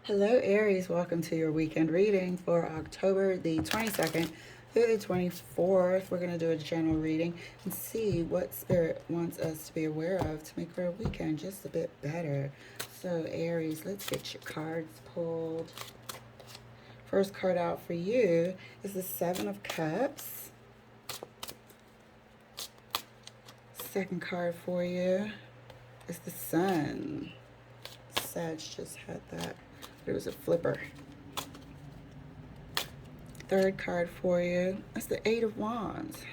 Hello, Aries. Welcome to your weekend reading for October the 22nd through the 24th. We're going to do a general reading and see what Spirit wants us to be aware of to make our weekend just a bit better. So, Aries, let's get your cards pulled. First card out for you is the Seven of Cups. Second card for you is the Sun. Sag just had that. It was a flipper. Third card for you is the Eight of Wands.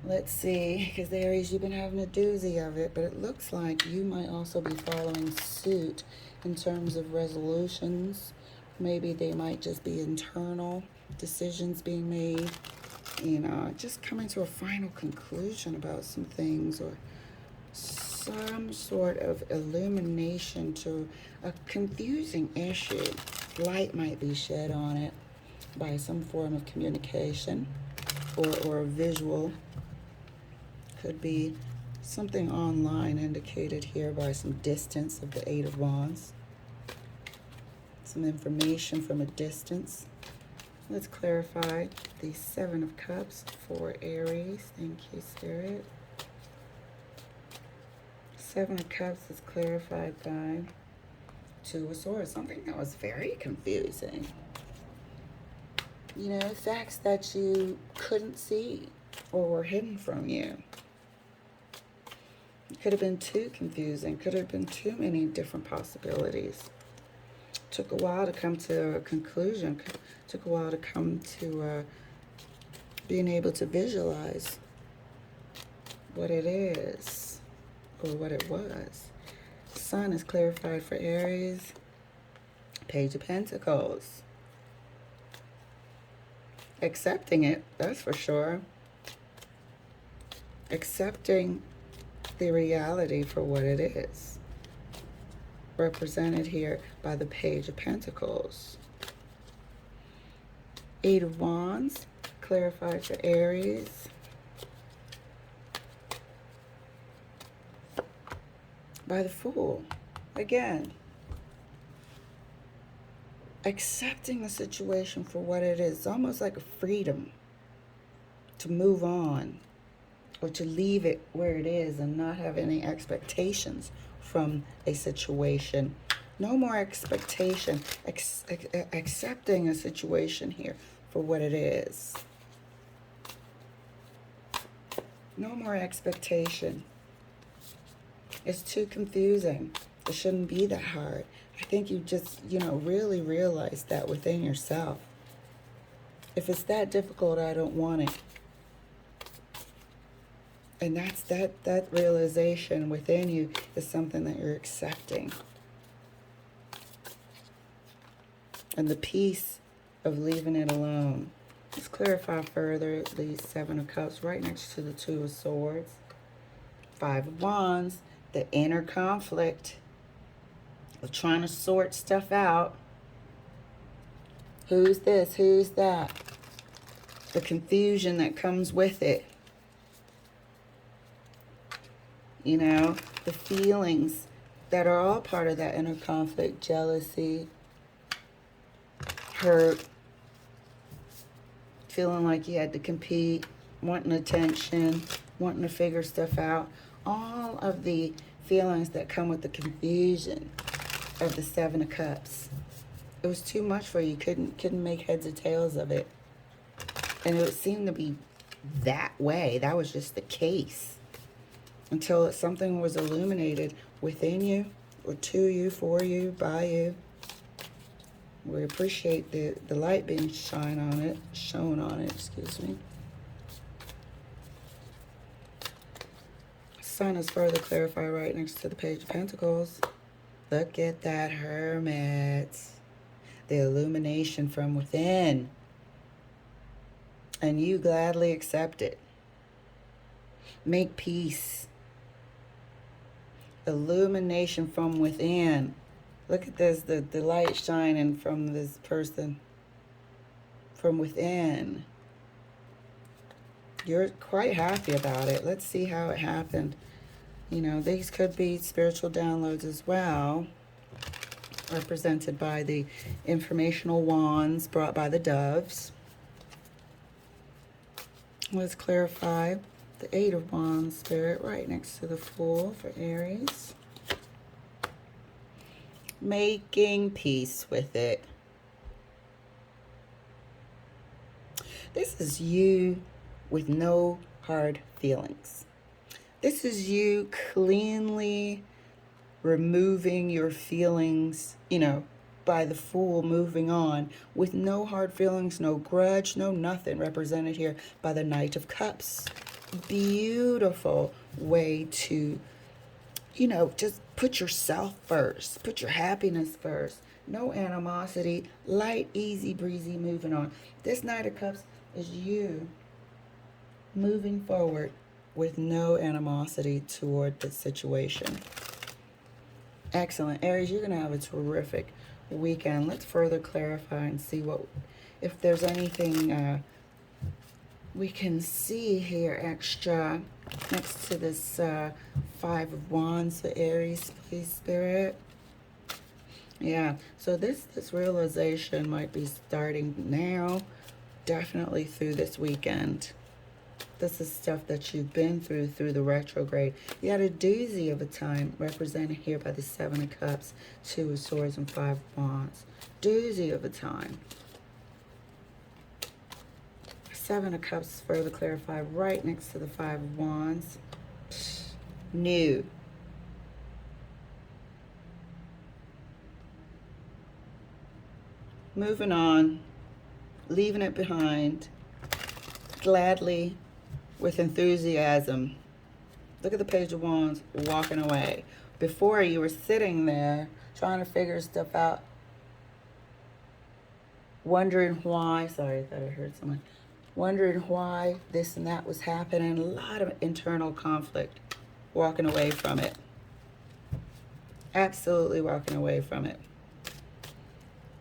Let's see, because Aries, you've been having a doozy of it, but it looks like you might also be following suit in terms of resolutions. Maybe they might just be internal decisions being made, just coming to a final conclusion about some things, or some sort of illumination to a confusing issue. Light might be shed on it by some form of communication or a visual. Could be something online indicated here by some distance of the Eight of Wands. Some information from a distance. Let's clarify the Seven of Cups for Aries. Thank you, Spirit. Seven of Cups is clarified by Two of Swords, something that was very confusing. Facts that you couldn't see or were hidden from you. It could have been too confusing, could have been too many different possibilities. Took a while to come to a conclusion, took a while to come to being able to visualize what it is or what it was. Sun is clarified for Aries. Page of Pentacles. Accepting it, that's for sure. Accepting the reality for what it is. Represented here by the Page of Pentacles. Eight of Wands, clarified for Aries. By the Fool, again. Accepting the situation for what it is. It's almost like a freedom to move on or to leave it where it is and not have any expectations from a situation. No more expectation. Accepting a situation here for what it is. No more expectation. It's too confusing. It shouldn't be that hard. I think you just, really realize that within yourself. If it's that difficult, I don't want it. And that's that realization within you is something that you're accepting. And the peace of leaving it alone. Let's clarify further the Seven of Cups right next to the Two of Swords. Five of Wands, the inner conflict of trying to sort stuff out. Who's this? Who's that? The confusion that comes with it. The feelings that are all part of that inner conflict. Jealousy, hurt, feeling like you had to compete, wanting attention, wanting to figure stuff out. All of the feelings that come with the confusion of the Seven of Cups. It was too much for you. Couldn't make heads or tails of it. And it seemed to be that way. That was just the case. Until something was illuminated within you, or to you, for you, by you. We appreciate the light being shown on it, excuse me. Sun is further clarified right next to the Page of Pentacles. Look at that Hermit. The illumination from within. And you gladly accept it. Make peace. Illumination from within. Look at this, the light shining from this person. From within. You're quite happy about it. Let's see how it happened. These could be spiritual downloads as well. represented by the informational wands brought by the doves. Let's clarify the Eight of Wands, Spirit, right next to the Fool for Aries. Making peace with it. This is you with no hard feelings. This is you cleanly removing your feelings, by the Fool, moving on with no hard feelings, no grudge, no nothing, represented here by the Knight of Cups. Beautiful way to, just put yourself first, put your happiness first. No animosity, light, easy breezy, moving on. This Knight of Cups is you moving forward with no animosity toward the situation. Excellent. Aries, you're going to have a terrific weekend. Let's further clarify and see if there's anything we can see here extra next to this Five of Wands for Aries, please, Spirit. Yeah, so this realization might be starting now, definitely through this weekend. This is stuff that you've been through the retrograde. You had a doozy of a time, represented here by the Seven of Cups, Two of Swords, and Five of Wands. Doozy of a time. Seven of Cups further clarified right next to the Five of Wands. New. Moving on. Leaving it behind. Gladly. With enthusiasm. Look at the Page of Wands walking away. Before, you were sitting there trying to figure stuff out, wondering why. Sorry, I thought I heard someone. Wondering why this and that was happening. A lot of internal conflict. Walking away from it. Absolutely walking away from it.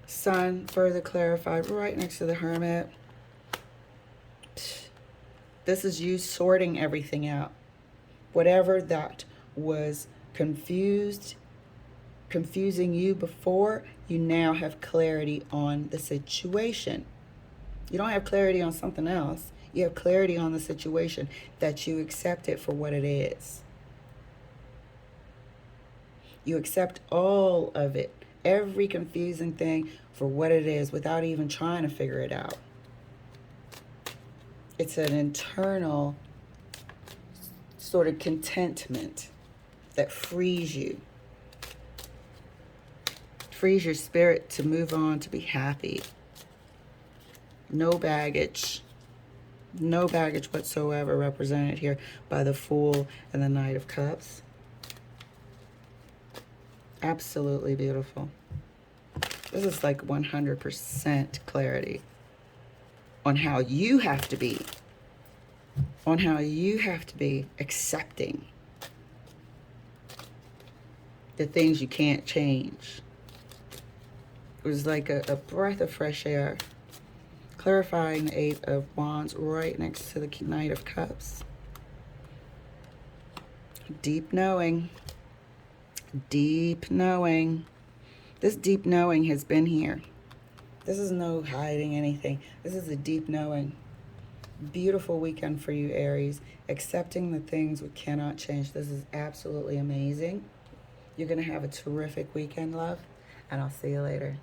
Sun further clarified right next to the Hermit. This is you sorting everything out. Whatever that was confusing you before, you now have clarity on the situation. You don't have clarity on something else. You have clarity on the situation, that you accept it for what it is. You accept all of it, every confusing thing for what it is, without even trying to figure it out. It's an internal sort of contentment that frees you. Frees your spirit to move on, to be happy. No baggage. No baggage whatsoever, represented here by the Fool and the Knight of Cups. Absolutely beautiful. This is like 100% clarity on how you have to be. On how you have to be accepting the things you can't change. It was like a breath of fresh air. Clarifying the Eight of Wands right next to the Knight of Cups. Deep knowing. Deep knowing. This deep knowing has been here. This is no hiding anything. This is a deep knowing. Beautiful weekend for you, Aries. Accepting the things we cannot change. This is absolutely amazing. You're going to have a terrific weekend, love. And I'll see you later.